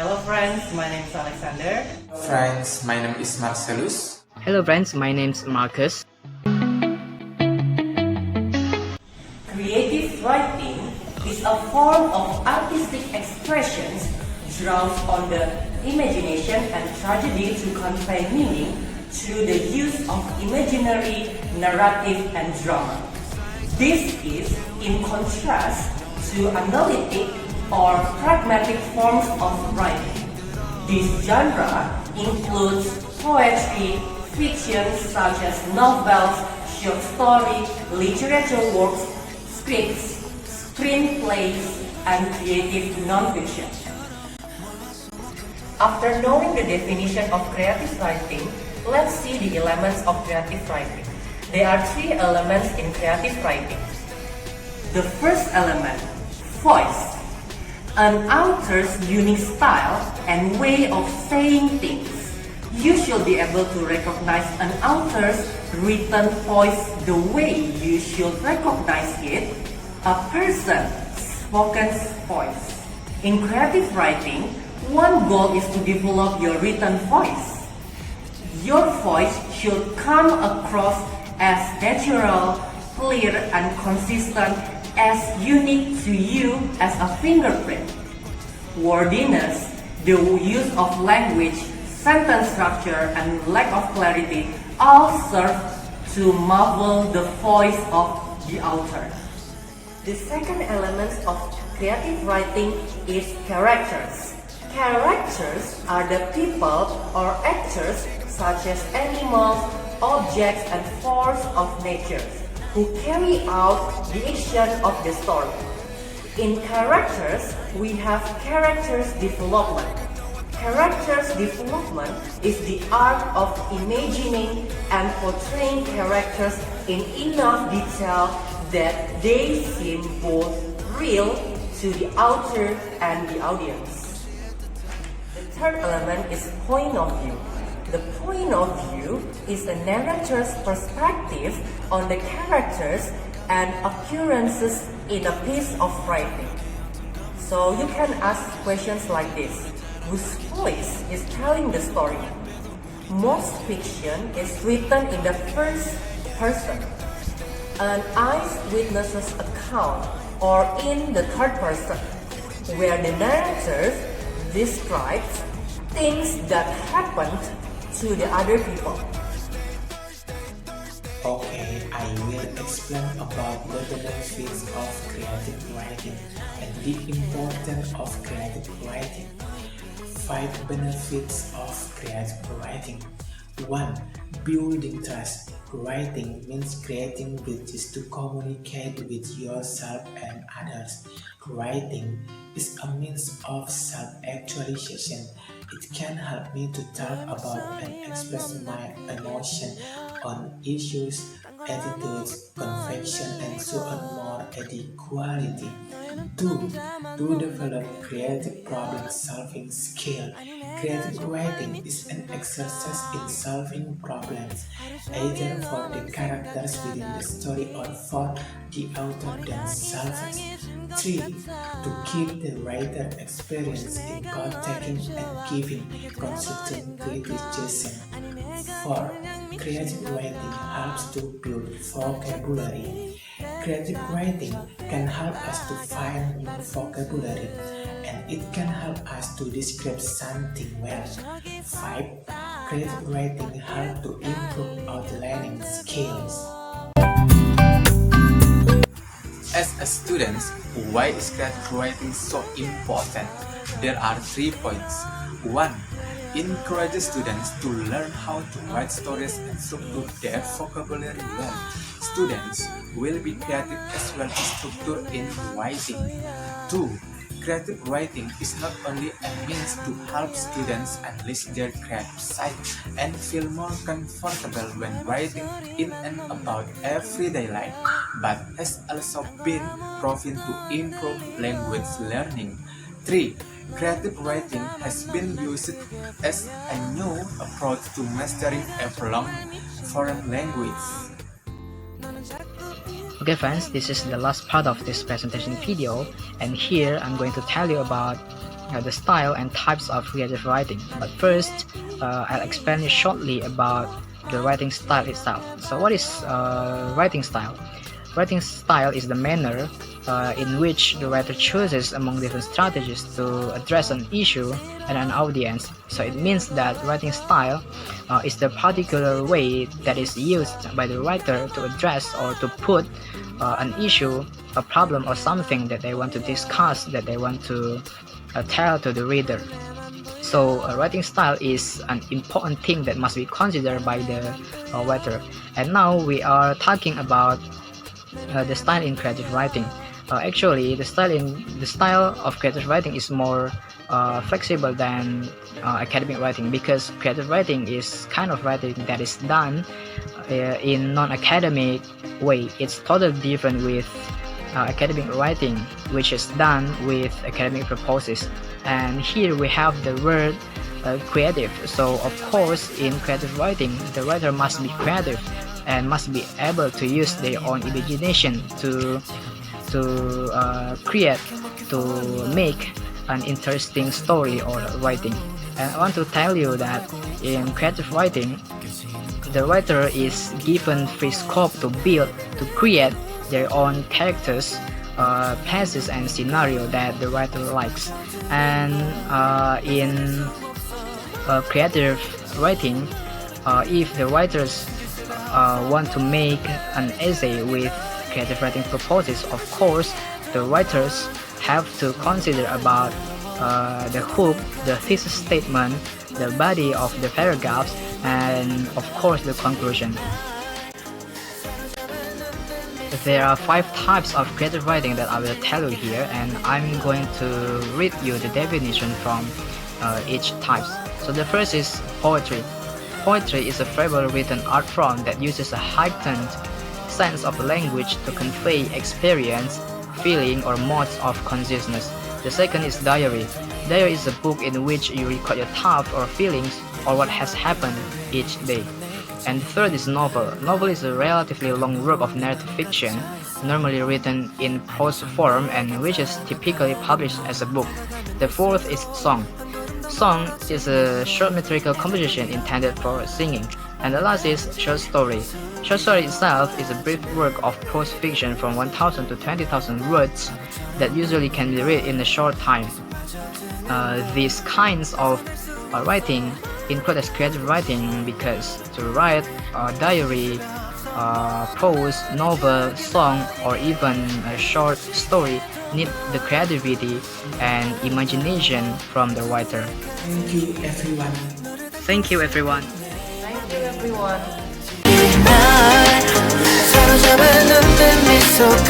Hello friends, my name is Alexander. Friends, my name is Marselus. Hello friends, my name is Marcus. Creative writing is a form of artistic expressions drawn on the imagination and tragedy to convey meaning through the use of imaginary, narrative, and drama. This is in contrast to analytic or pragmatic forms of writing. This genre includes poetry, fiction such as novels, short story, literature works, scripts, screenplays, and creative nonfiction. After knowing the definition of creative writing, let's see the elements of creative writing. There are three elements in creative writing. The first element, voice. An author's unique style and way of saying things. You should be able to recognize an author's written voice the way you should recognize it, a person's spoken voice. In creative writing, one goal is to develop your written voice. Your voice should come across as natural, clear, and consistent, as unique to you as a fingerprint. Wordiness, the use of language, sentence structure, and lack of clarity all serve to muffle the voice of the author. The second element of creative writing is characters. Characters are the people or actors such as animals, objects, and force of nature who carry out the action of the story. In characters, we have characters development. Characters development is the art of imagining and portraying characters in enough detail that they seem both real to the author and the audience. The third element is point of view. The point of view is a narrator's perspective on the characters and occurrences in a piece of writing. So you can ask questions like this. Whose voice is telling the story? Most fiction is written in the first person. An eyewitness's account or in the third person, where the narrator describes things that happened to the other people. Okay, I will explain about the benefits of creative writing and the importance of creative writing. 5 benefits of creative writing. 1. Building trust. Writing means creating bridges to communicate with yourself and others. Writing is a means of self-actualization. It can help me to talk about and express my emotion on issues, attitudes, conviction, and so on more adequately. 2. To develop creative problem-solving skill. Creative writing is an exercise in solving problems, either for the characters within the story or for the author themselves. 3. To keep the writer experience in both taking and giving constructive criticism. 4. Creative writing helps to build vocabulary. Creative writing can help us to find new vocabulary, and it can help us to describe something well. 5. Creative writing helps to improve outlining skills. As a student, why is creative writing so important? There are 3 points. 1. Encourages students to learn how to write stories and structure their vocabulary well. Students will be creative as well as structure in writing. 2. Creative writing is not only a means to help students unleash their creative side and feel more comfortable when writing in and about everyday life, but has also been proven to improve language learning. 3. Creative writing has been used as a new approach to mastering a prolonged foreign language. Okay friends, this is the last part of this presentation video, and here I'm going to tell you about the style and types of creative writing. But first, I'll explain shortly about the writing style itself. So what is writing style? Writing style is the manner in which the writer chooses among different strategies to address an issue and an audience. So it means that writing style is the particular way that is used by the writer to address or to put an issue, a problem, or something that they want to discuss, that they want to tell to the reader. So writing style is an important thing that must be considered by the writer. And now we are talking about the style in creative writing. Actually, the style of creative writing is more flexible than academic writing, because creative writing is kind of writing that is done in non-academic way. It's totally different with academic writing, which is done with academic purposes. And here we have the word creative. So of course, in creative writing, the writer must be creative and must be able to use their own imagination to create, to make an interesting story or writing. And I want to tell you that in creative writing, the writer is given free scope to build, to create their own characters, places, and scenario that the writer likes. And in creative writing, if the writers want to make an essay with creative writing purposes, of course the writers have to consider about the hook, the thesis statement, the body of the paragraphs, and of course the conclusion. There are 5 types of creative writing that I will tell you here, and I'm going to read you the definition from each type. So the first is poetry. Poetry is a verbal written art form that uses a heightened sense of language to convey experience, feeling, or modes of consciousness. The second is diary. Diary is a book in which you record your thoughts or feelings or what has happened each day. And third is novel. Novel is a relatively long work of narrative fiction, normally written in prose form and which is typically published as a book. The fourth is song. Song is a short metrical composition intended for singing. And the last is short story. Short story itself is a brief work of prose fiction from 1,000 to 20,000 words that usually can be read in a short time. These kinds of writing include as creative writing because to write a diary, prose, novel, song, or even a short story need the creativity and imagination from the writer. Thank you, everyone. Thank you, everyone. Thank you, everyone. 날 사로잡은 눈빛 미소가